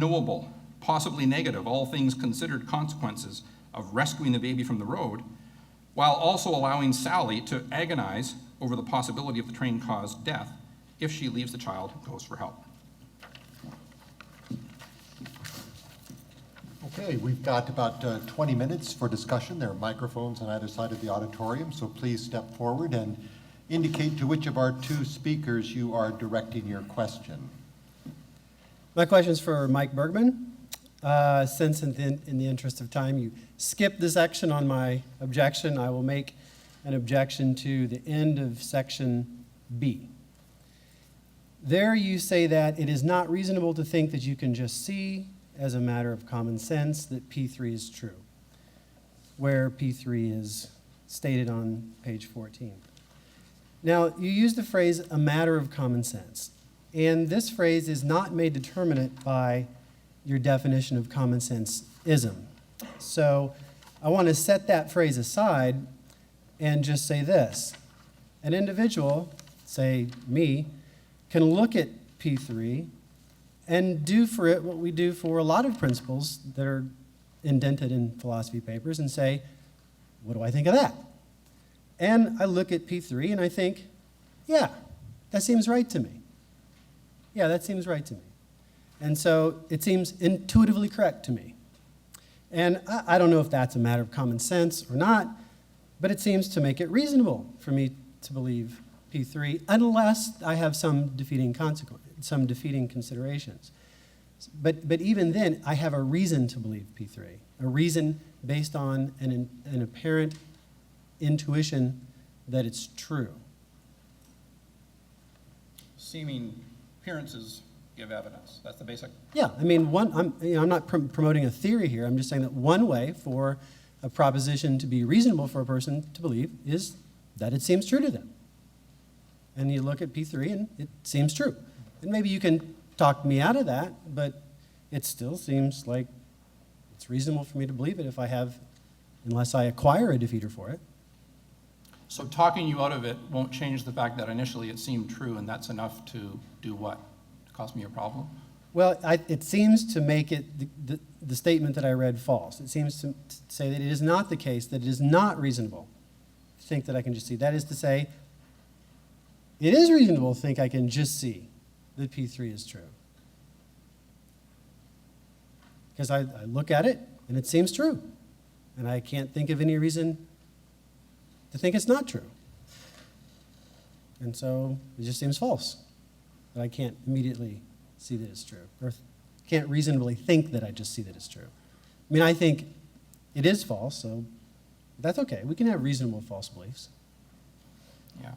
knowable, possibly negative, all things considered consequences of rescuing the baby from the road, while also allowing Sally to agonize over the possibility of the train-caused death if she leaves the child and goes for help. Okay, we've got about 20 minutes for discussion. There are microphones on either side of the auditorium, so please step forward and indicate to which of our two speakers you are directing your question. My question is for Mike Bergmann. Since in the interest of time you skipped the section on my objection, I will make an objection to the end of section B. There you say that it is not reasonable to think that you can just see, as a matter of common sense, that P3 is true, where P3 is stated on page 14. Now, you use the phrase, a matter of common sense, and this phrase is not made determinate by your definition of common sense-ism. So I want to set that phrase aside and just say this. An individual, say me, can look at P3 and do for it what we do for a lot of principles that are indented in philosophy papers and say, what do I think of that? And I look at P3 and I think, yeah, that seems right to me. Yeah, that seems right to me. And so it seems intuitively correct to me. And I don't know if that's a matter of common sense or not, but it seems to make it reasonable for me to believe P3 unless I have some defeating considerations. But even then, I have a reason to believe P3, a reason based on an apparent intuition that it's true. Seeming appearances give evidence. That's the basic. Yeah, I mean, I'm not promoting a theory here. I'm just saying that one way for a proposition to be reasonable for a person to believe is that it seems true to them. And you look at P3 and it seems true. And maybe you can talk me out of that, but it still seems like it's reasonable for me to believe it unless I acquire a defeater for it. So talking you out of it won't change the fact that initially it seemed true, and that's enough to do what? To cause me a problem? Well, it seems to make it the statement that I read false. It seems to say that it is not the case, that it is not reasonable to think that I can just see. That is to say, it is reasonable to think I can just see that P3 is true. Because I look at it, and it seems true. And I can't think of any reason to think it's not true. And so it just seems false that I can't immediately see that it's true, or can't reasonably think that I just see that it's true. I mean, I think it is false, so that's okay. We can have reasonable false beliefs. Yeah.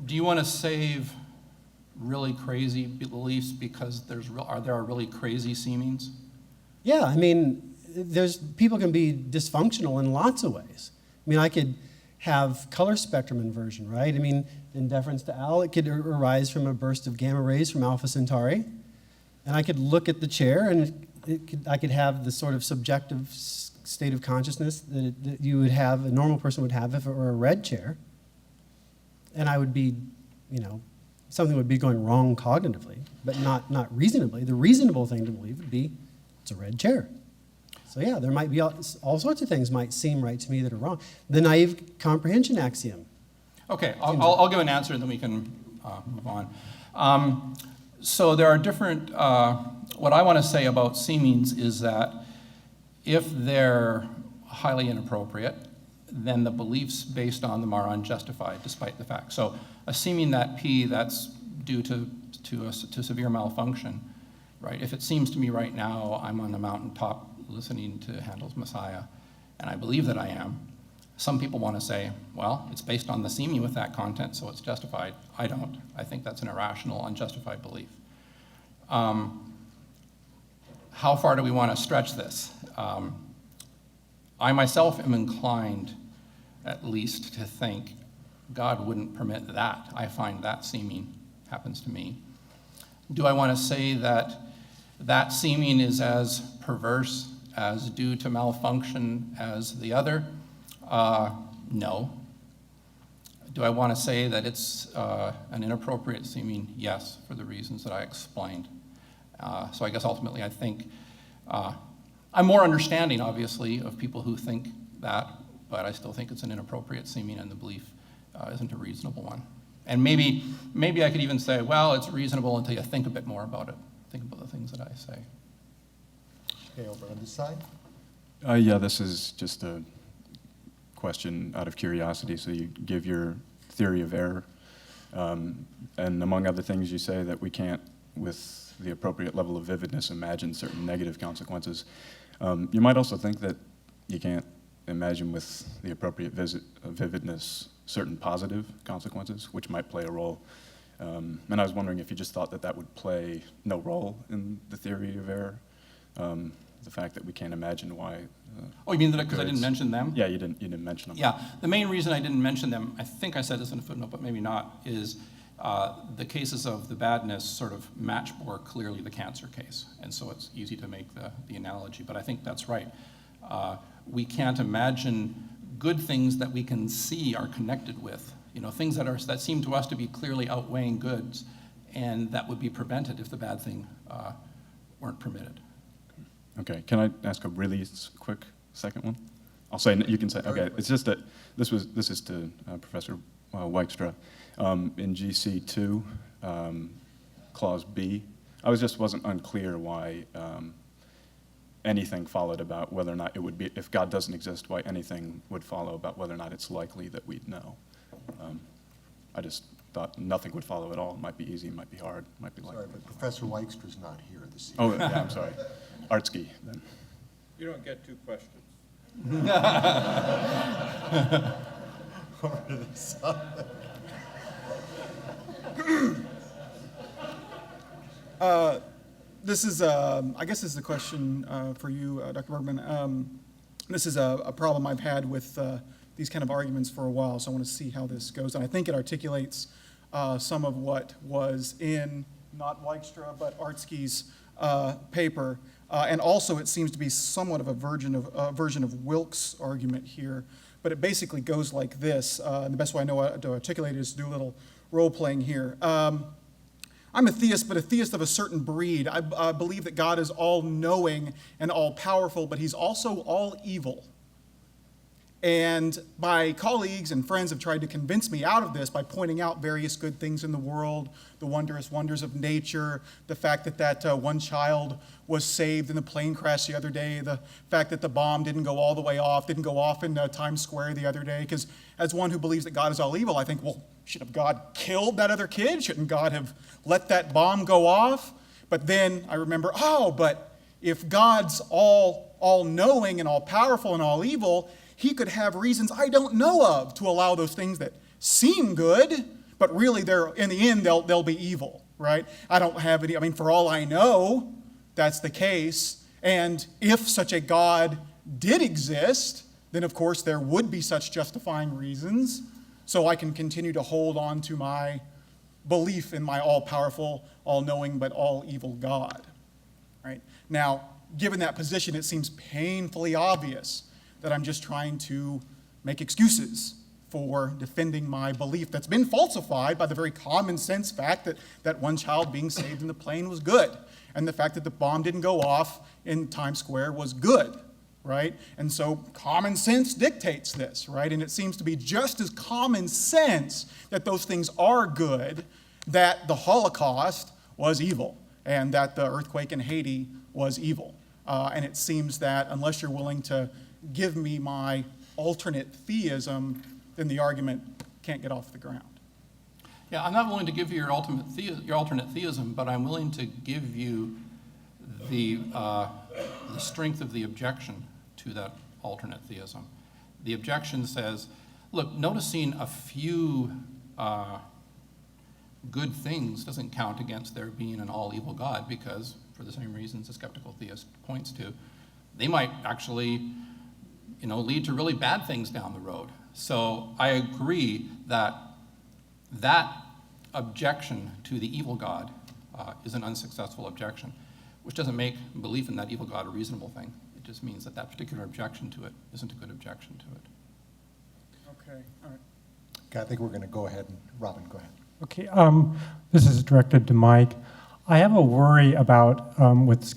Do you want to save really crazy beliefs because there are really crazy seemings? Yeah, I mean, people can be dysfunctional in lots of ways. I mean, I could have color spectrum inversion, right? I mean, in deference to Al, it could arise from a burst of gamma rays from Alpha Centauri, and I could look at the chair, and I could have the sort of subjective state of consciousness that you would have, a normal person would have if it were a red chair, and I would be, something would be going wrong cognitively, but not reasonably. The reasonable thing to believe would be it's a red chair. So yeah, there might be all sorts of things might seem right to me that are wrong. The naive comprehension axiom. Okay, I'll give an answer and then we can move on. So there are different, what I want to say about seemings is that if they're highly inappropriate, then the beliefs based on them are unjustified despite the fact. So a seeming that P that's due to severe malfunction, right? If it seems to me right now I'm on the mountaintop listening to Handel's Messiah, and I believe that I am, some people want to say, well, it's based on the seeming with that content, so it's justified. I don't. I think that's an irrational, unjustified belief. How far do we want to stretch this? I myself am inclined, at least, to think God wouldn't permit that. I find that seeming happens to me. Do I want to say that that seeming is as perverse, as due to malfunction as the other? No. Do I want to say that it's an inappropriate seeming? Yes, for the reasons that I explained. So I guess ultimately I think I'm more understanding, obviously, of people who think that, but I still think it's an inappropriate seeming and the belief isn't a reasonable one. And maybe I could even say, well, it's reasonable until you think a bit more about it. Think about the things that I say. Okay, over on this side. Yeah, this is just a question out of curiosity. So you give your theory of error, and among other things you say that we can't, with the appropriate level of vividness, imagine certain negative consequences. You might also think that you can't imagine with the appropriate vividness certain positive consequences, which might play a role. And I was wondering if you just thought that that would play no role in the theory of error, the fact that we can't imagine why. Oh, you mean that because I didn't mention them? Yeah, you didn't mention them. Yeah, the main reason I didn't mention them, I think I said this in a footnote, but maybe not, is the cases of the badness sort of match more clearly the cancer case. And so it's easy to make the analogy, but I think that's right. We can't imagine good things that we can see are connected with, things that seem to us to be clearly outweighing goods, and that would be prevented if the bad thing weren't permitted. Okay, can I ask a really quick second one? I'll say, you can say, okay, it's just that this is to Professor Wykstra. In GC2, clause B, I wasn't unclear why anything followed about whether or not it would be, if God doesn't exist, why anything would follow about whether or not it's likely that we'd know. I just thought nothing would follow at all. It might be easy, it might be hard, it might be likely. Sorry, but Professor Wykstra's not here this evening. Oh, yeah, I'm sorry. Artsky, then. You don't get two questions. Over to the side. This is, I guess this is a question for you, Dr. Bergmann. This is a problem I've had with these kind of arguments for a while, so I want to see how this goes. And I think it articulates some of what was in, not Wykstra, but Artsky's paper. And also it seems to be somewhat of a version of Wilkes' argument here. But it basically goes like this. And the best way I know to articulate it is to do a little role-playing here. I'm a theist, but a theist of a certain breed. I believe that God is all-knowing and all-powerful, but he's also all-evil. And my colleagues and friends have tried to convince me out of this by pointing out various good things in the world, the wondrous wonders of nature, the fact that one child was saved in the plane crash the other day, the fact that the bomb didn't go all the way off, didn't go off in Times Square the other day. Because as one who believes that God is all evil, I think, well, shouldn't God killed that other kid? Shouldn't God have let that bomb go off? But then I remember, but if God's all-knowing and all-powerful and all-evil, he could have reasons I don't know of to allow those things that seem good, but really in the end they'll be evil, right? I don't have any, for all I know, that's the case. And if such a God did exist, then of course there would be such justifying reasons, so I can continue to hold on to my belief in my all-powerful, all-knowing, but all-evil God, right? Now, given that position, it seems painfully obvious that I'm just trying to make excuses for defending my belief that's been falsified by the very common sense fact that one child being saved in the plane was good, and the fact that the bomb didn't go off in Times Square was good, right? And so common sense dictates this, right? And it seems to be just as common sense that those things are good, that the Holocaust was evil, and that the earthquake in Haiti was evil. And it seems that unless you're willing to give me my alternate theism, then the argument can't get off the ground. Yeah, I'm not willing to give you your alternate theism, but I'm willing to give you the strength of the objection to that alternate theism. The objection says, look, noticing a few good things doesn't count against there being an all-evil God, because for the same reasons a skeptical theist points to, they might actually lead to really bad things down the road. So I agree that objection to the evil God is an unsuccessful objection, which doesn't make belief in that evil God a reasonable thing. It just means that particular objection to it isn't a good objection to it. Okay, all right. Okay, I think we're going to go ahead and, Robin, go ahead. Okay, this is directed to Mike. I have a worry about, with skeptics